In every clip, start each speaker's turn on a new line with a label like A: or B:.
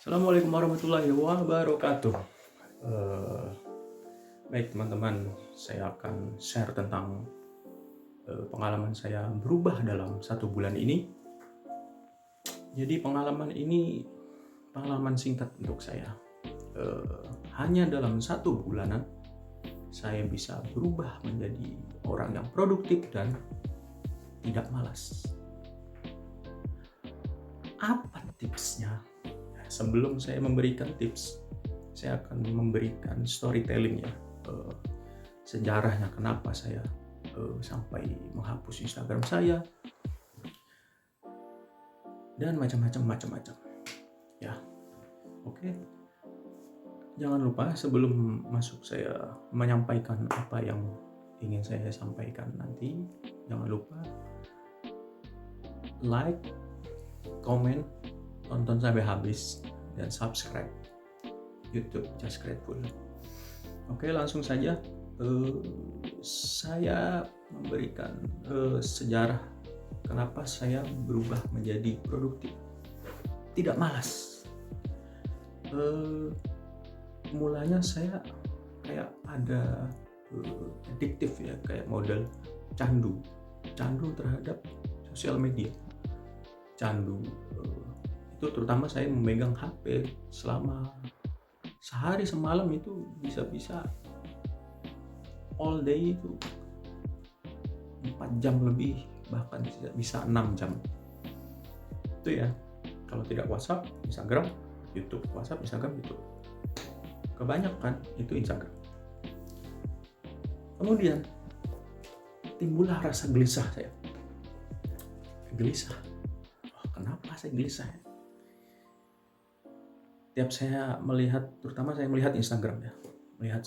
A: Assalamualaikum warahmatullahi wabarakatuh. Eh, Baik teman-teman, saya akan share tentang pengalaman saya berubah dalam 1 bulan ini. Jadi pengalaman ini pengalaman singkat untuk saya. Hanya dalam 1 bulanan saya bisa berubah menjadi orang yang produktif dan tidak malas. Apa tipsnya? Sebelum saya memberikan tips, saya akan memberikan storytelling ya, sejarahnya kenapa saya sampai menghapus Instagram saya dan macam-macam ya. Oke, jangan lupa sebelum masuk saya menyampaikan apa yang ingin saya sampaikan nanti, jangan lupa like, komen, tonton sampai habis, dan subscribe YouTube Just Grateful. Oke, langsung saja saya memberikan sejarah kenapa saya berubah menjadi produktif, tidak malas. Mulanya saya kayak ada adiktif ya, kayak model candu terhadap sosial media. Candu itu terutama saya memegang HP selama sehari semalam itu bisa all day itu 4 jam lebih, bahkan bisa 6 jam itu ya. Kalau tidak WhatsApp, Instagram, YouTube, WhatsApp, Instagram, YouTube, kebanyakan itu Instagram. Kemudian timbullah rasa gelisah saya. Kenapa saya gelisah ya? Tiap saya melihat, terutama saya melihat Instagram ya, melihat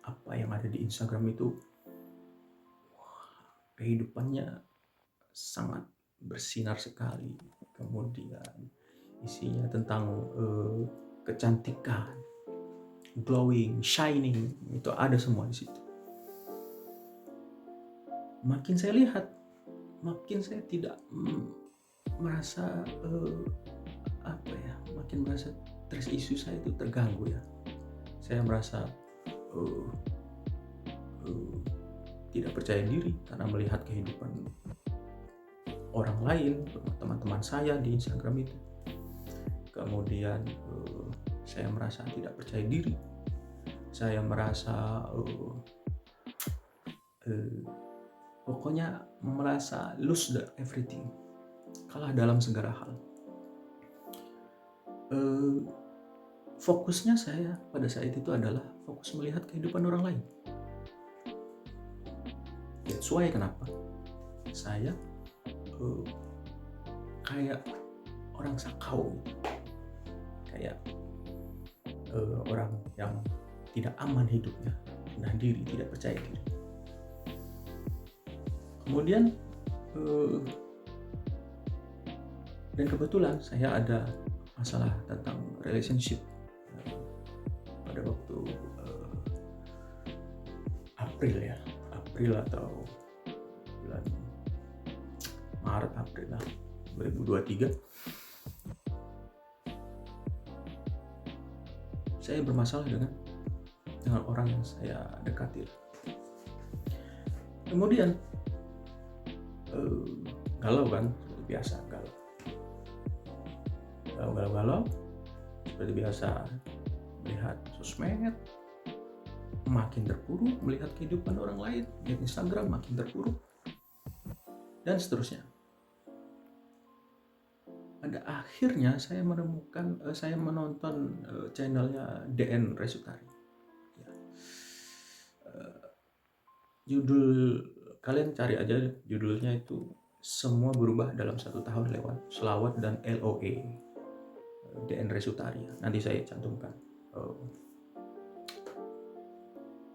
A: apa yang ada di Instagram itu, kehidupannya sangat bersinar sekali. Kemudian isinya tentang kecantikan, glowing, shining, itu ada semua di situ. Makin saya lihat, makin saya tidak merasa makin merasa trust issue saya itu terganggu ya. Saya merasa tidak percaya diri karena melihat kehidupan orang lain, teman-teman saya di Instagram itu. Kemudian saya merasa tidak percaya diri. Saya merasa pokoknya merasa lose everything, kalah dalam segala hal. Fokusnya saya pada saat itu adalah fokus melihat kehidupan orang lain. That's why kenapa saya kayak orang sakau, kayak orang yang tidak aman hidupnya, rendah diri, tidak percaya diri. Kemudian dan kebetulan saya ada masalah tentang relationship pada waktu April atau bulan Maret April lah 2023. Saya bermasalah dengan orang yang saya dekati. Kemudian galau kan, seperti biasa galau seperti biasa, melihat sosmed, makin terpuruk, melihat kehidupan orang lain, lihat Instagram makin terpuruk, dan seterusnya. Pada akhirnya saya menonton channelnya DN Resutari ya. Judul, kalian cari aja judulnya itu, Semua Berubah Dalam 1 Tahun lewat Selawat dan LOE, DN Resutari. Nanti saya cantumkan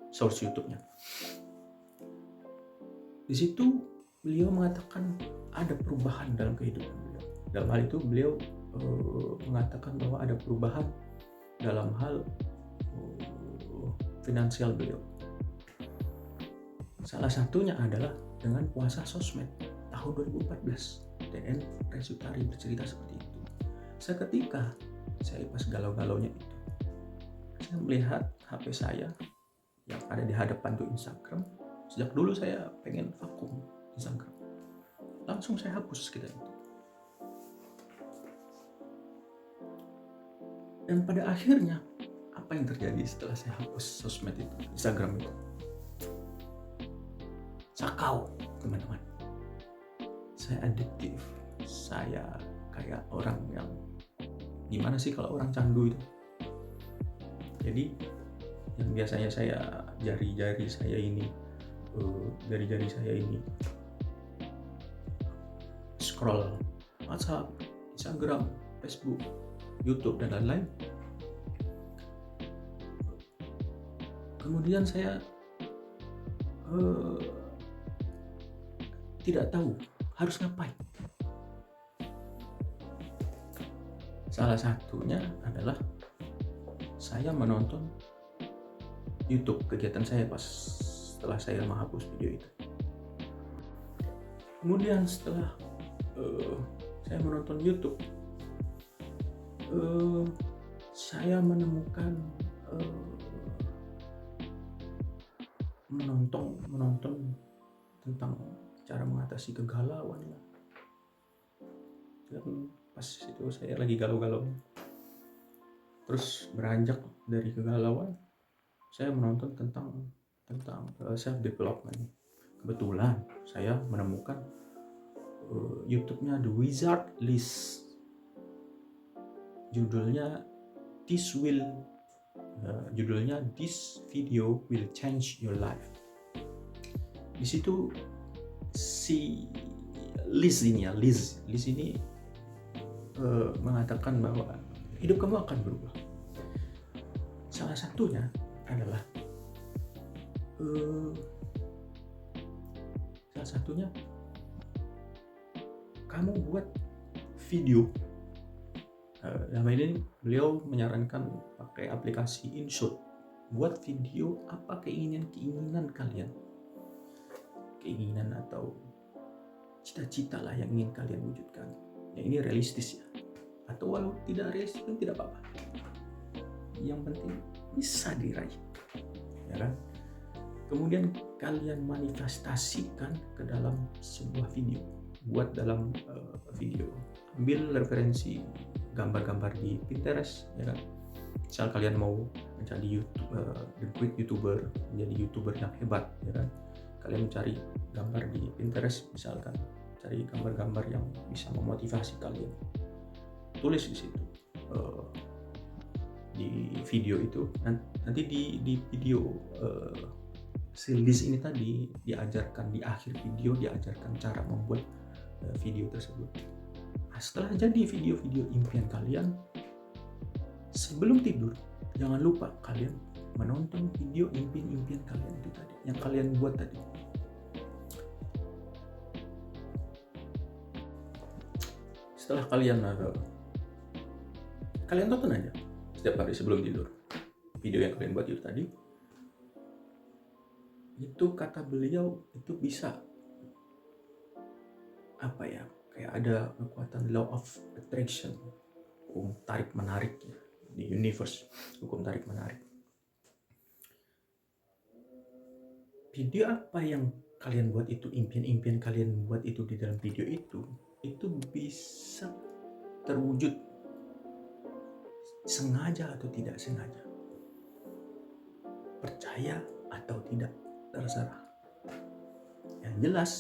A: source YouTube-nya. Di situ beliau mengatakan ada perubahan dalam kehidupan beliau. Dalam hal itu beliau mengatakan bahwa ada perubahan dalam hal finansial beliau. Salah satunya adalah dengan puasa sosmed tahun 2014. DN Resutari bercerita seperti itu. seketika saya pas galau-galaunya itu, saya melihat HP saya yang ada di hadapan tuh Instagram. Sejak dulu saya pengen vakum Instagram, langsung saya hapus kita itu. Dan pada akhirnya apa yang terjadi setelah saya hapus sosmed itu, Instagram itu? Sakau, teman-teman. Saya adiktif. Saya kayak orang yang gimana sih kalau orang candu itu. Jadi yang biasanya saya jari-jari saya ini scroll WhatsApp, Instagram, Facebook, YouTube dan lain-lain. Kemudian saya tidak tahu harus ngapain. Salah satunya adalah saya menonton YouTube, kegiatan saya setelah saya menghapus video itu. Kemudian setelah saya menonton YouTube, saya menemukan menonton tentang cara mengatasi kegalauan lah. Dan pas itu saya lagi galau-galau, terus beranjak dari kegalauan, saya menonton tentang self development. Kebetulan saya menemukan YouTube-nya The Wizard List, judulnya This Video Will Change Your Life. Di situ si Liz ini mengatakan bahwa hidup kamu akan berubah. Salah satunya adalah kamu buat video. Dalam ini beliau menyarankan pakai aplikasi InShot. Buat video apa keinginan kalian, keinginan atau cita-cita lah yang ingin kalian wujudkan. Ya ini realistis ya, atau walau tidak realistis pun tidak apa-apa, yang penting bisa diraih, ya kan? Kemudian kalian manifestasikan ke dalam sebuah video. Buat dalam video, ambil referensi gambar-gambar di Pinterest, ya kan? Misal kalian mau menjadi great YouTuber, menjadi YouTuber yang hebat, ya kan? Kalian mencari gambar di Pinterest, misalkan cari gambar-gambar yang bisa memotivasi kalian, tulis di situ di video itu. Nanti di video si Liz ini tadi diajarkan, di akhir video diajarkan cara membuat video tersebut. Nah, setelah jadi video-video impian kalian, sebelum tidur jangan lupa kalian menonton video impian kalian itu tadi, yang kalian buat tadi. Setelah kalian tonton aja setiap hari sebelum tidur video yang kalian buat itu tadi. Itu kata beliau itu bisa kayak ada kekuatan law of attraction, hukum tarik menarik ya, di universe, hukum tarik menarik. Video apa yang kalian buat itu, impian kalian buat itu di dalam video itu bisa terwujud sengaja atau tidak sengaja, percaya atau tidak terserah. Yang jelas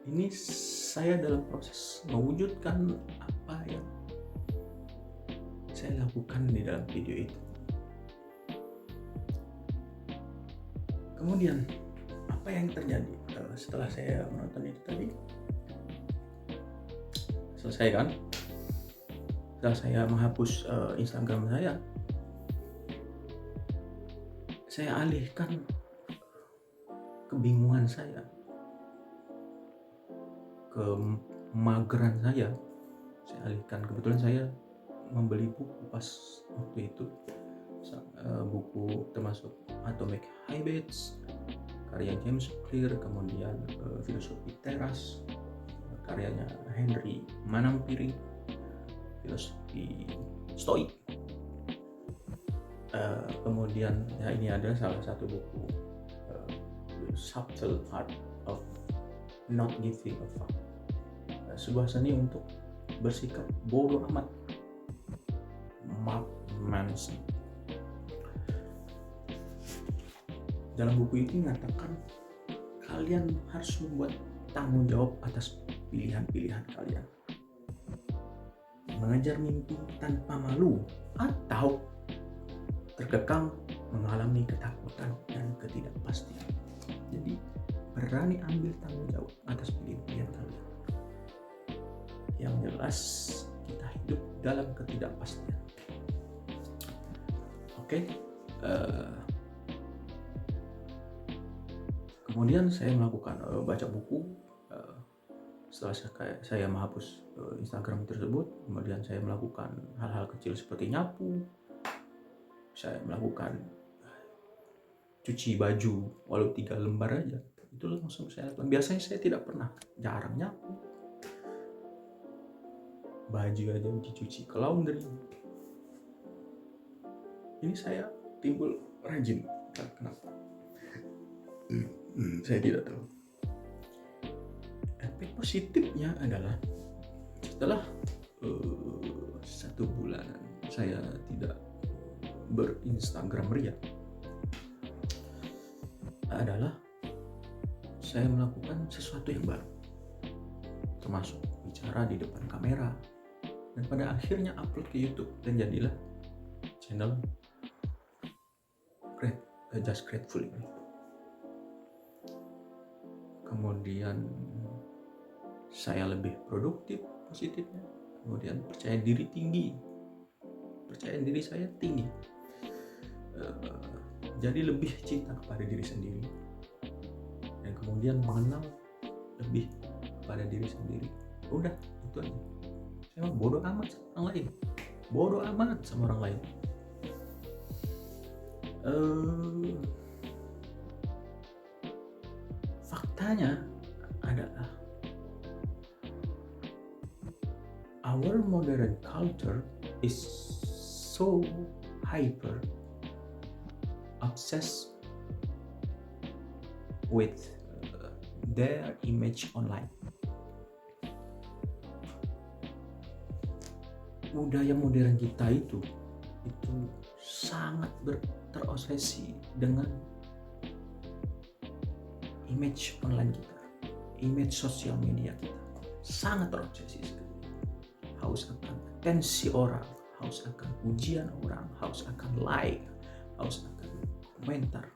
A: ini saya dalam proses mewujudkan apa yang saya lakukan di dalam video itu. Kemudian apa yang terjadi setelah saya menonton itu tadi? Selesai kan? Setelah saya menghapus Instagram saya alihkan kebingungan saya, kemageran saya alihkan. Kebetulan saya membeli buku pas waktu itu, buku termasuk Atomic Habits karya James Clear, kemudian Filosofi Teras karyanya Henry Manampiring, filosofi Stoik. Kemudian ya ini ada salah satu buku, The Subtle Art of Not Giving a Fuck, sebuah seni untuk bersikap bodoh amat, Mark Manson. Dalam buku itu mengatakan kalian harus membuat tanggung jawab atas pilihan-pilihan kalian, mengejar mimpi tanpa malu, atau terkekang mengalami ketakutan dan ketidakpastian. Jadi berani ambil tanggung jawab atas pilihan-pilihan kalian. Yang jelas kita hidup dalam ketidakpastian. Oke. Kemudian saya melakukan baca buku. Setelah saya menghapus Instagram tersebut, kemudian saya melakukan hal-hal kecil seperti nyapu, saya melakukan cuci baju walau 3 lembar aja, itu langsung saya lakukan. Biasanya saya tidak pernah, jarang nyapu, baju aja dicuci ke laundry. Ini saya timbul rajin, kenapa? Saya tidak tahu. Efek positifnya adalah setelah 1 bulan saya tidak berinstagram ria, adalah saya melakukan sesuatu yang baru, termasuk bicara di depan kamera, dan pada akhirnya upload ke YouTube dan jadilah channel Just Grateful ini. Kemudian saya lebih produktif positifnya, kemudian percaya diri saya tinggi, jadi lebih cinta kepada diri sendiri, dan kemudian mengenal lebih kepada diri sendiri. Udah, itu aja. Saya bodoh amat sama orang lain. Faktanya adalah our modern culture is so hyper obsessed with their image online. Budaya modern kita itu sangat terobsesi dengan image online kita, image sosial media kita, sangat terobsesi sekali. Haus akan atensi orang, haus akan pujian orang, haus akan like, haus akan komentar,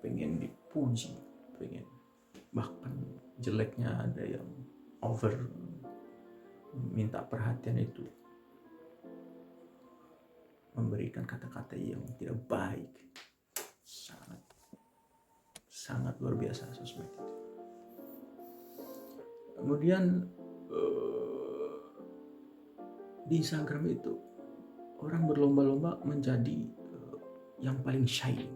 A: pengen dipuji, pengen bahkan jeleknya ada yang over minta perhatian, itu memberikan kata-kata yang tidak baik. Sangat luar biasa sosmed itu. Kemudian di Instagram itu orang berlomba-lomba menjadi yang paling shine,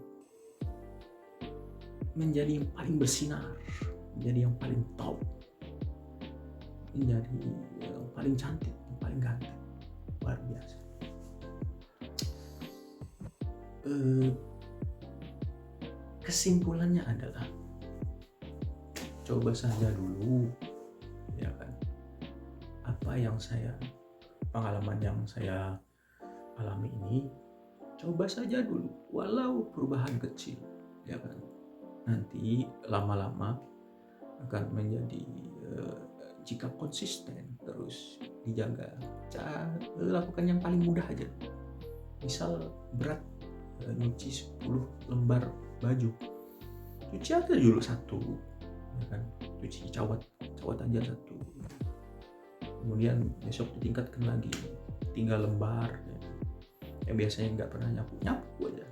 A: menjadi yang paling bersinar, menjadi yang paling top, menjadi yang paling cantik, yang paling ganteng. Luar biasa. Kesimpulannya adalah coba saja dulu, ya kan, apa yang pengalaman yang saya alami ini, coba saja dulu walau perubahan kecil, ya kan, nanti lama-lama akan menjadi jika konsisten terus dijaga, lakukan yang paling mudah aja. Misal berat nyuci 10 lembar baju, cuci aja dulu 1, ya kan, cuci cawat aja 1, kemudian besok ditingkatkan lagi 3 lembar, ya. Yang biasanya nggak pernah nyapu aja.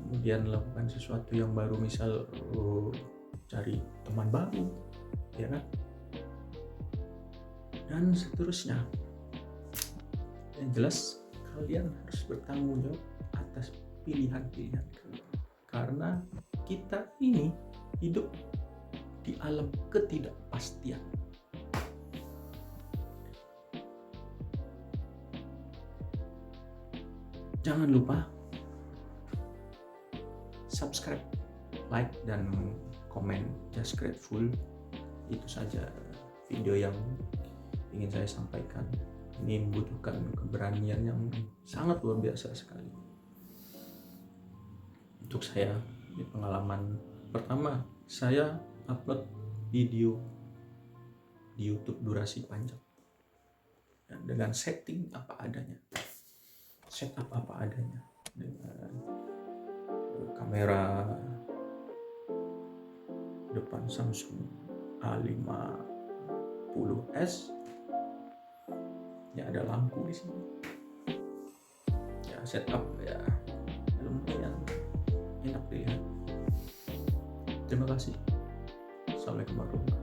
A: Kemudian lakukan sesuatu yang baru, misal cari teman baru, ya kan, dan seterusnya. Yang jelas kalian harus bertanggung jawab atas pilihan-pilihan kalian, karena kita ini hidup di alam ketidakpastian. Jangan lupa subscribe, like, dan komen. Just grateful. Itu saja video yang ingin saya sampaikan. Ini membutuhkan keberanian yang sangat luar biasa sekali. Untuk saya, ini pengalaman pertama saya upload video di YouTube durasi panjang. Dan dengan setting apa adanya. Setup apa adanya. Dengan kamera depan Samsung A50s. Ya, ada lampu di sini. Ya, setup ya lumayan enak dilihat. Terima kasih. Assalamualaikum warahmatullahi wabarakatuh.